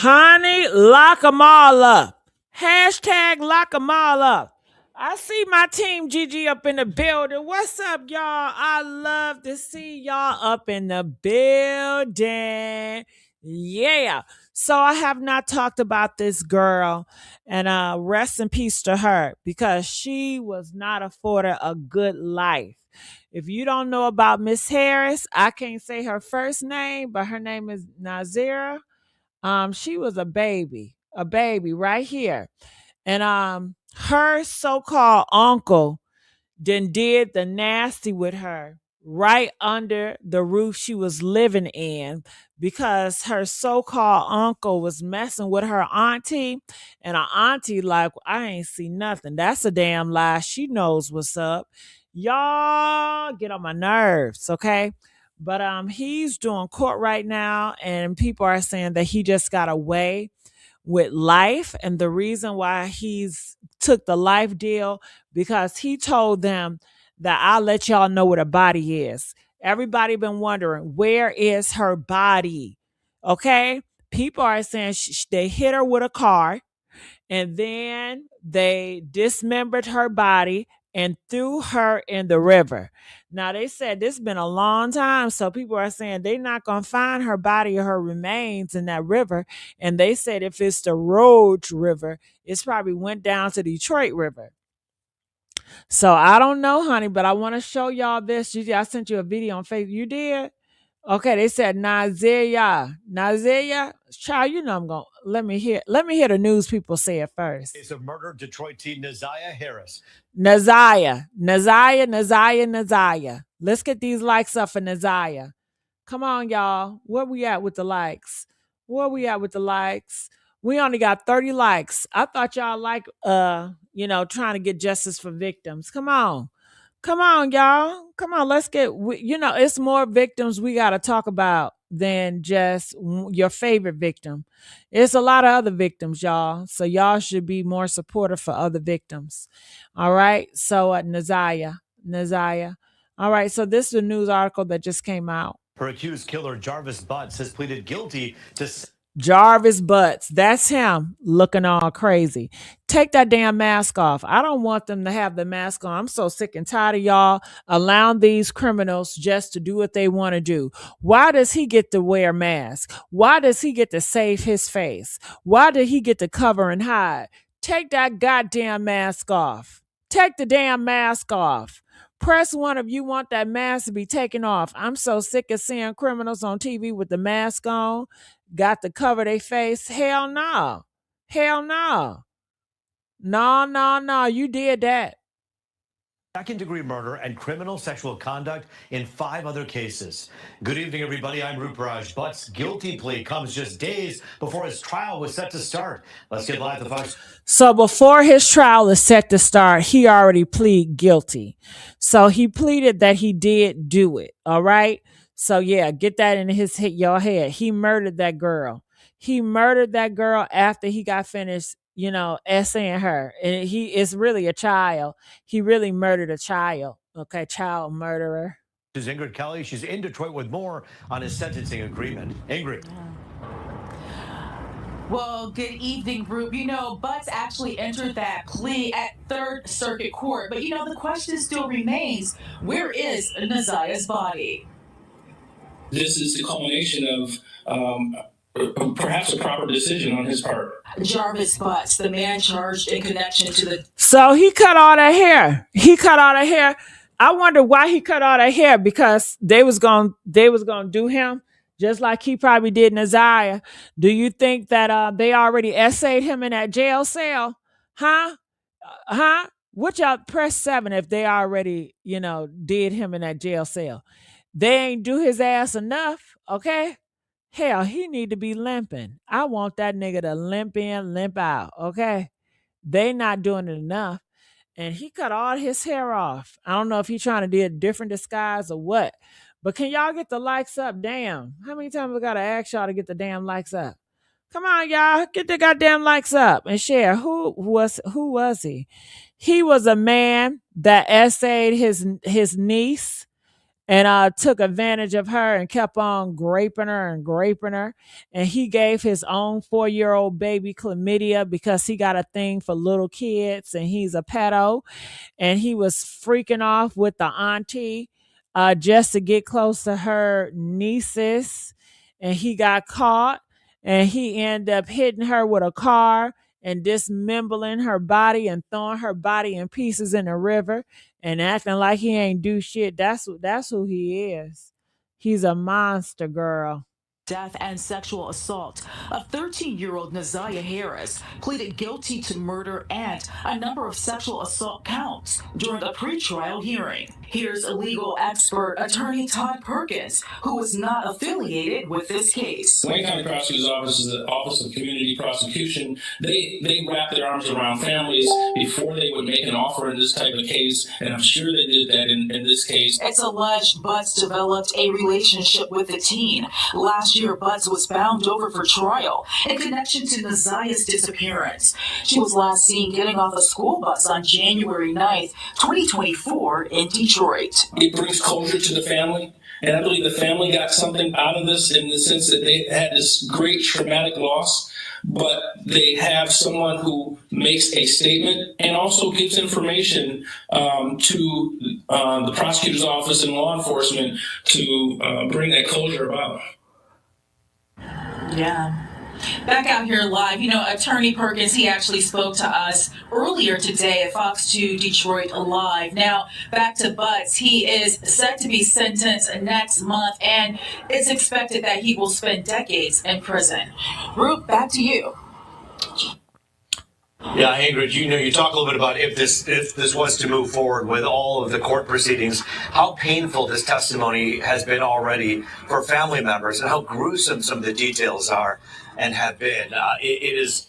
Honey, lock them all up. Hashtag lock them all up. I see my team Gigi up in the building. What's up, y'all? I love to see y'all up in the building. Yeah. So I have not talked about this girl, and rest in peace to her because she was not afforded a good life. If you don't know about Miss Harris, I can't say her first name, but her name is Nazira. She was a baby right here. And her so-called uncle then did the nasty with her right under the roof she was living in because her so-called uncle was messing with her auntie, and her auntie like, I ain't see nothing. That's a damn lie. She knows what's up. Y'all get on my nerves, okay? But he's doing court right now, and people are saying that he just got away with life, and the reason why he's took the life deal because he told them that I'll let y'all know where the body is. Everybody been wondering, where is her body? Okay, people are saying they hit her with a car, and then they dismembered her body and threw her in the river. Now they said this has been a long time, so people are saying they're not gonna find her body or her remains in that river. And they said if it's the ROUGE River, it's probably went down to Detroit River. So I don't know, honey, but I want to show y'all this. I sent you a video on Facebook. You did? Okay, they said Nazia, child, you know I'm going. Let me hear the news people say it first. Case of murder, Detroit teen Naziah Harris. Nazia. Let's get these likes up for Nazia. Come on, y'all. Where we at with the likes? We only got 30 likes. I thought y'all like trying to get justice for victims. Come on. Come on, y'all. Come on, let's get, it's more victims we got to talk about than just your favorite victim. It's a lot of other victims, y'all. So y'all should be more supportive for other victims. All right. So, Nazia. All right. So this is a news article that just came out. Her accused killer, Jarvis Butts, has pleaded guilty to... Jarvis Butts. That's him looking all crazy. Take that damn mask off. I don't want them to have the mask on. I'm so sick and tired of y'all allowing these criminals just to do what they want to do. Why does he get to wear a mask? Why does he get to save his face? Why did he get to cover and hide? Take that goddamn mask off. Take the damn mask off. Press one if you want that mask to be taken off. I'm so sick of seeing criminals on TV with the mask on. Got to cover their face. Hell no. Hell no. No. You did that. Second-degree murder and criminal sexual conduct in 5 other cases. Good evening, everybody. I'm Jarvis Butts' guilty plea comes just days before his trial was set to start. Let's get live to Fox. So before his trial is set to start, he already pleaded guilty. So he pleaded that he did do it. All right. So yeah, get that in your head. He murdered that girl. He murdered that girl after he got finished, essaying her. And he is really a child. He really murdered a child. Okay, child murderer. This is Ingrid Kelly. She's in Detroit with more on his sentencing agreement. Ingrid. Well, good evening, group. Butts actually entered that plea at Third Circuit Court. But, the question still remains, where is Naziah's body? This is the culmination of perhaps a proper decision on his part. Jarvis Butts, the man charged in connection to the... So he cut all that hair. I wonder why he cut all that hair, because they was gonna do him just like he probably did Naziah. Do you think that they already essayed him in that jail cell? Huh? What y'all press 7 if they already, did him in that jail cell? They ain't do his ass enough, okay? Hell, he need to be limping. I want that nigga to limp in, limp out, okay? They not doing it enough. And he cut all his hair off. I don't know if he's trying to do a different disguise or what. But can y'all get the likes up? Damn. How many times I gotta ask y'all to get the damn likes up? Come on, y'all. Get the goddamn likes up and share. Who was he? He was a man that essayed his niece and took advantage of her and kept on graping her and graping her. And he gave his own 4-year-old baby chlamydia because he got a thing for little kids and he's a pedo. And he was freaking off with the auntie just to get close to her nieces. And he got caught and he ended up hitting her with a car and dismembering her body and throwing her body in pieces in the river and acting like he ain't do shit. That's who he is. He's a monster, girl. Death and sexual assault of 13-year-old Naziah Harris pleaded guilty to murder and a number of sexual assault counts during a pretrial hearing. Here's a legal expert, attorney Todd Perkins, who is not affiliated with this case. Wayne County Prosecutor's Office is the Office of Community Prosecution. They wrap their arms around families before they would make an offer in this type of case, and I'm sure they did that in this case. It's alleged Butts developed a relationship with the teen. Last year, Butts was bound over for trial in connection to Naziah's disappearance. She was last seen getting off a school bus on January 9th, 2024 in Detroit. It brings closure to the family, and I believe the family got something out of this in the sense that they had this great traumatic loss, but they have someone who makes a statement and also gives information to the prosecutor's office and law enforcement to bring that closure about. Yeah. Back out here live, Attorney Perkins, he actually spoke to us earlier today at Fox 2 Detroit Live. Now, back to Butts, he is set to be sentenced next month, and it's expected that he will spend decades in prison. Roop, back to you. Yeah, Ingrid, you talk a little bit about if this was to move forward with all of the court proceedings, how painful this testimony has been already for family members and how gruesome some of the details are and have been. It is.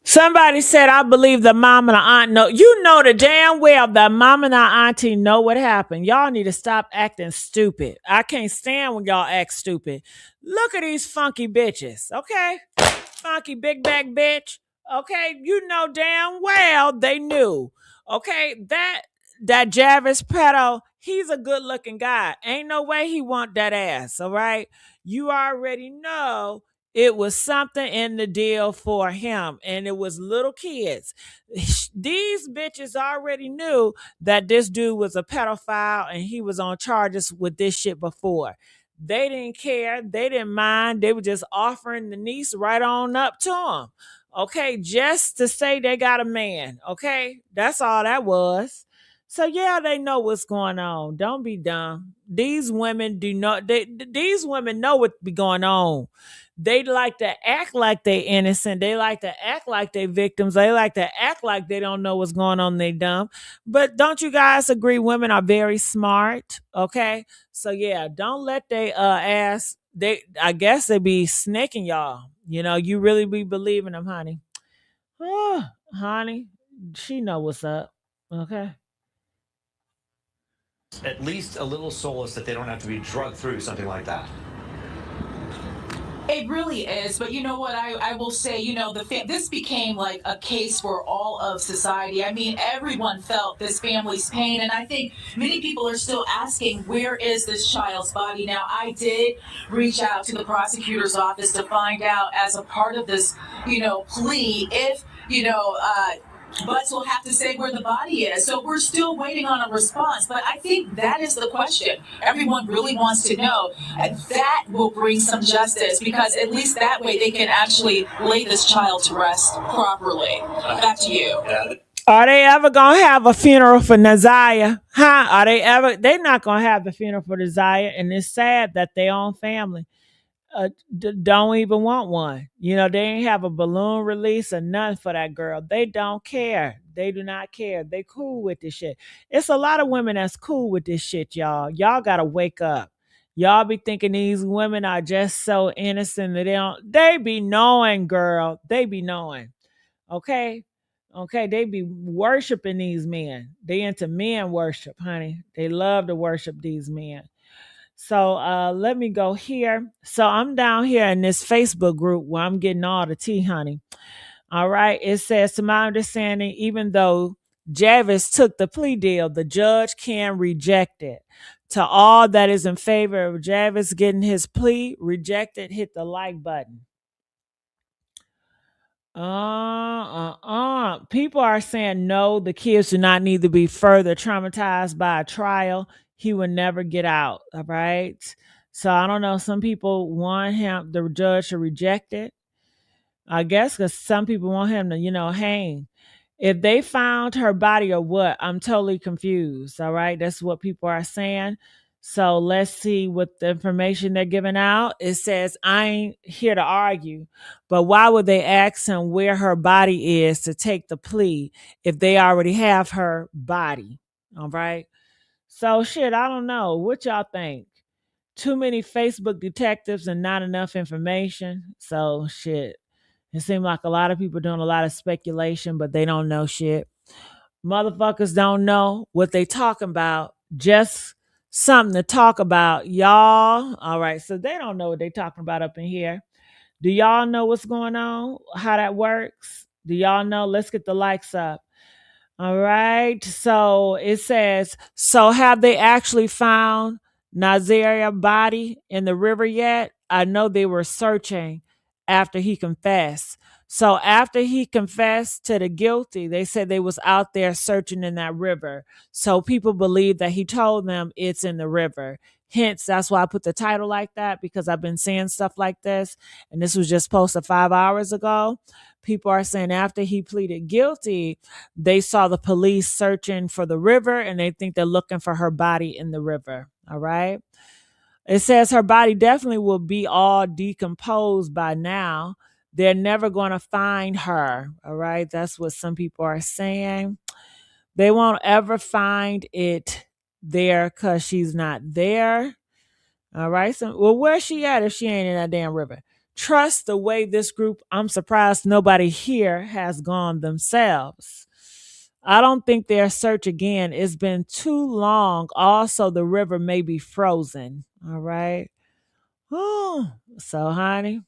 Somebody said, I believe the mom and the aunt know. You know the damn well the mom and the auntie know what happened. Y'all need to stop acting stupid. I can't stand when y'all act stupid. Look at these funky bitches, okay? Funky big back bitch. Okay, you know damn well they knew. Okay, that Jarvis pedo, he's a good looking guy. Ain't no way he want that ass, all right? You already know it was something in the deal for him, and it was little kids. These bitches already knew that this dude was a pedophile and he was on charges with this shit before. They didn't care. They didn't mind. They were just offering the niece right on up to him. Okay, just to say they got a man. Okay, that's all that was. So yeah, they know what's going on. Don't be dumb. These women do not. These women know what be going on. They like to act like they innocent. They like to act like they victims. They like to act like they don't know what's going on. They dumb. But don't you guys agree? Women are very smart. Okay, so yeah, don't let they ass. I guess they be snaking y'all. You really be believing them, honey. Oh, honey, she know what's up. Okay. At least a little solace that they don't have to be drugged through something like that. It really is, but you know what I will say, this became like a case for all of society. I mean, everyone felt this family's pain, and I think many people are still asking, where is this child's body? Now, I did reach out to the prosecutor's office to find out, as a part of this, plea, if, Butts will have to say where the body is. So we're still waiting on a response. But I think that is the question everyone really wants to know. And that will bring some justice, because at least that way they can actually lay this child to rest properly. Back to you. Are they ever going to have a funeral for Naziah? Huh? Are they ever? They're not going to have the funeral for Naziah. And it's sad that their own family don't even want one. They ain't have a balloon release or nothing for that girl. They don't care. They do not care. They cool with this shit. It's a lot of women that's cool with this shit, y'all. Y'all gotta wake up. Y'all be thinking these women are just so innocent that they be knowing, girl. They be knowing. Okay? Okay, they be worshiping these men. They into men worship, honey. They love to worship these men. So let me go here. So I'm down here in this Facebook group where I'm getting all the tea, honey. All right. It says, to my understanding, even though Jarvis took the plea deal, the judge can reject it. To all that is in favor of Jarvis getting his plea rejected, hit the like button. People are saying no, the kids do not need to be further traumatized by a trial. He would never get out. All right. So I don't know. Some people want him, the judge, to reject it. I guess because some people want him to, hang. If they found her body or what, I'm totally confused. All right. That's what people are saying. So let's see what the information they're giving out. It says, I ain't here to argue, but why would they ask him where her body is to take the plea if they already have her body? All right. So shit, I don't know. What y'all think? Too many Facebook detectives and not enough information. So shit. It seems like a lot of people doing a lot of speculation, but they don't know shit. Motherfuckers don't know what they talking about. Just something to talk about, y'all. All right, so they don't know what they talking about up in here. Do y'all know what's going on? How that works? Do y'all know? Let's get the likes up. All right. So it says, so have they actually found Nazaria's body in the river yet? I know they were searching after he confessed. So after he confessed to the guilty, they said they was out there searching in that river. So people believe that he told them it's in the river. Hence, that's why I put the title like that, because I've been seeing stuff like this. And this was just posted 5 hours ago. People are saying after he pleaded guilty, they saw the police searching for the river and they think they're looking for her body in the river. All right. It says her body definitely will be all decomposed by now. They're never going to find her. All right. That's what some people are saying. They won't ever find it there because she's not there. All right. So, well, where's she at if she ain't in that damn river? Trust the way this group, I'm surprised nobody here has gone themselves. I don't think their search again. It's been too long. Also, the river may be frozen. All right. Oh, so honey,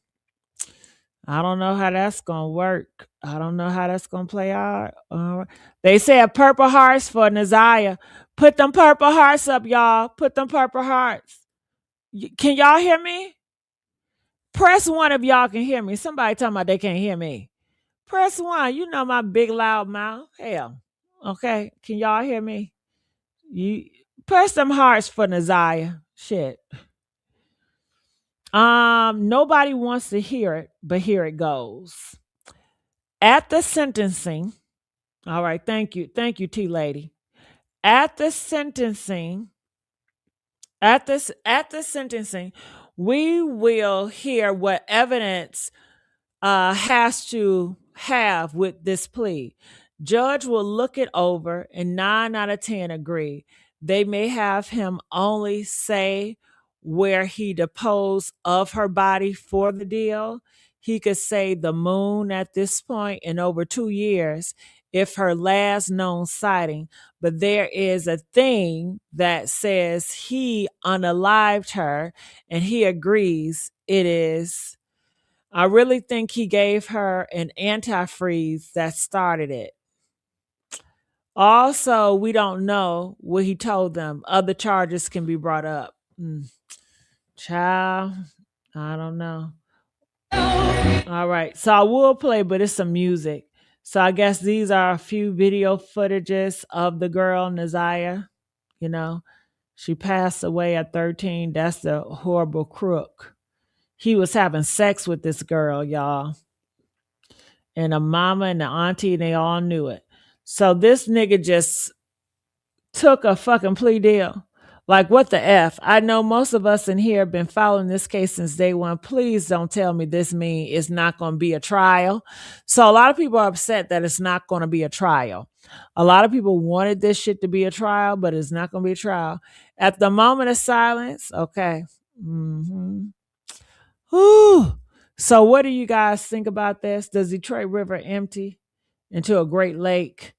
I don't know how that's gonna work. I don't know how that's gonna play out. They said purple hearts for Naziah. Put them purple hearts up, y'all. Put them purple hearts. Can y'all hear me? Press one if y'all can hear me. Somebody talking about they can't hear me. Press one. You know my big loud mouth. Hell. Okay. Can y'all hear me? You press them hearts for Naziah. Shit. Nobody wants to hear it, but here it goes. At the sentencing, all right, thank you, T lady. At the sentencing, we will hear what evidence has to have with this plea. Judge will look it over and 9 out of 10 agree. They may have him only say where he deposed of her body for the deal. He could say the moon at this point in over 2 years if her last known sighting. But there is a thing that says he unalived her and he agrees it is. I really think he gave her an antifreeze that started it. Also, we don't know what he told them. Other charges can be brought up. Child, I don't know. All right, so I will play, but it's some music. So I guess these are a few video footages of the girl, Naziah. You know, she passed away at 13. That's the horrible crook. He was having sex with this girl, y'all. And the mama and the auntie, they all knew it. So this nigga just took a fucking plea deal. Like, what the F? I know most of us in here have been following this case since day one. Please don't tell me this means it's not going to be a trial. So a lot of people are upset that it's not going to be a trial. A lot of people wanted this shit to be a trial, but it's not going to be a trial. At the moment of silence, okay. Whew. So what do you guys think about this? Does Detroit River empty into a Great Lake?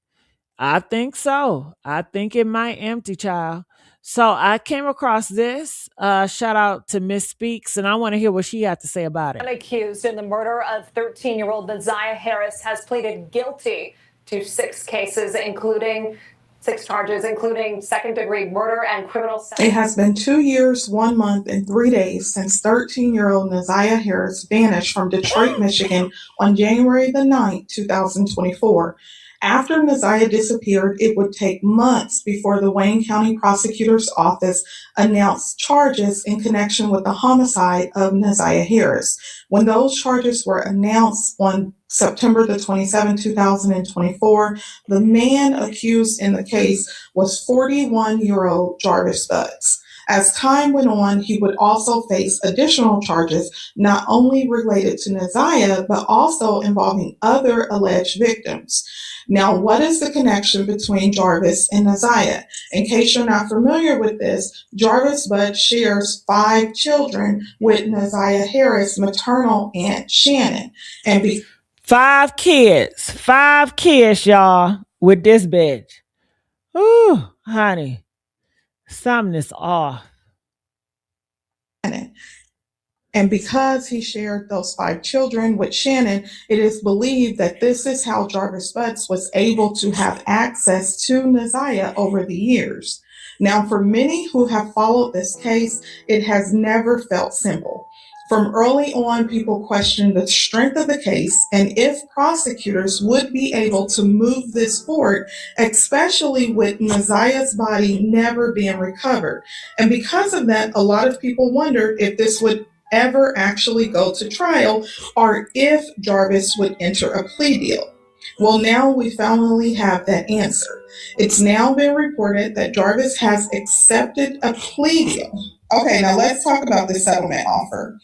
I think so. I think it might empty, child. So I came across this. Shout out to Miss Speaks, and I want to hear what she had to say about it. Accused in the murder of 13-year-old Naziah Harris has pleaded guilty to 6 cases, including 6 charges, including second-degree murder and criminal. It has been 2 years, 1 month, and 3 days since 13-year-old Neziah Harris vanished from Detroit, Michigan on January the 9th, 2024. After Neziah disappeared, it would take months before the Wayne County Prosecutor's Office announced charges in connection with the homicide of Neziah Harris. When those charges were announced on September the 27th, 2024, the man accused in the case was 41-year-old Jarvis Butts. As time went on, he would also face additional charges, not only related to Neziah, but also involving other alleged victims. Now, what is the connection between Jarvis and Neziah? In case you're not familiar with this, Jarvis Butts shares 5 children with Neziah Harris' maternal aunt Shannon. And 5 kids, y'all, with this bitch. Ooh, honey, something is off. And because he shared those 5 children with Shannon, it is believed that this is how Jarvis Butts was able to have access to Neziah over the years. Now, for many who have followed this case, it has never felt simple. From early on, people questioned the strength of the case and if prosecutors would be able to move this forward, especially with Neziah's body never being recovered. And because of that, a lot of people wondered if this would ever actually go to trial or if Jarvis would enter a plea deal. Well, now we finally have that answer. It's now been reported that Jarvis has accepted a plea deal. Okay, now let's talk about the settlement offer.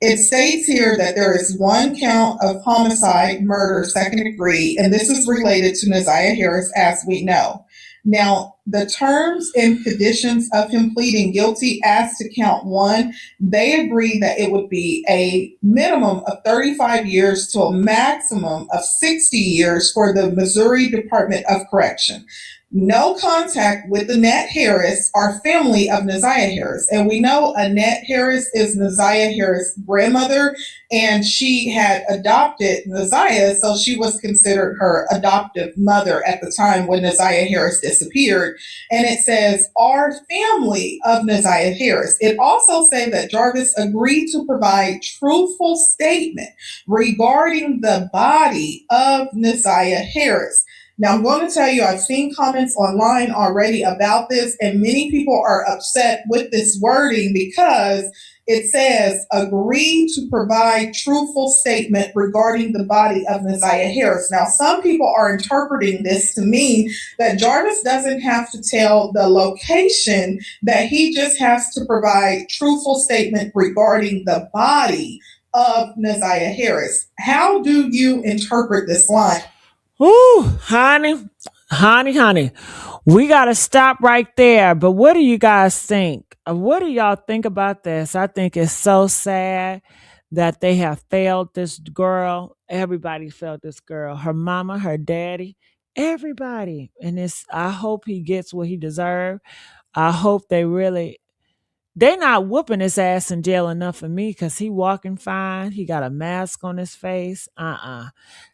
It states here that there is 1 count of homicide, murder, second degree, and this is related to Neziah Harris, as we know. Now, the terms and conditions of him pleading guilty as to count 1, they agree that it would be a minimum of 35 years to a maximum of 60 years for the Missouri Department of Correction. No contact with Annette Harris, or family of Neziah Harris. And we know Annette Harris is Neziah Harris' grandmother, and she had adopted Neziah, so she was considered her adoptive mother at the time when Neziah Harris disappeared. And it says, our family of Neziah Harris. It also said that Jarvis agreed to provide truthful statement regarding the body of Neziah Harris. Now, I'm going to tell you, I've seen comments online already about this, and many people are upset with this wording because it says, agree to provide truthful statement regarding the body of Neziah Harris. Now, some people are interpreting this to mean that Jarvis doesn't have to tell the location, that he just has to provide truthful statement regarding the body of Neziah Harris. How do you interpret this line? Ooh, honey. We got to stop right there. But what do you guys think? What do y'all think about this? I think it's so sad that they have failed this girl. Everybody failed this girl. Her mama, her daddy, everybody. And I hope he gets what he deserves. I hope they not whooping his ass in jail enough for me, because he walking fine. He got a mask on his face.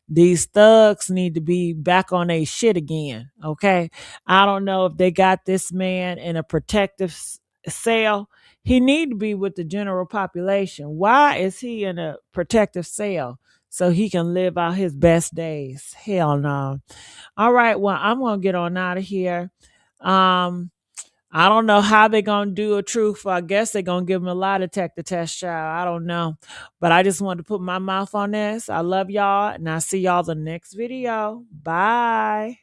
These thugs need to be back on their shit again, okay? I don't know if they got this man in a protective cell. He need to be with the general population. Why is he in a protective cell? So he can live out his best days. Hell no. All right, well, I'm going to get on out of here. I don't know how they're going to do a truth. I guess they're going to give him a lie detector test, child. I don't know. But I just wanted to put my mouth on this. I love y'all, and I'll see y'all the next video. Bye.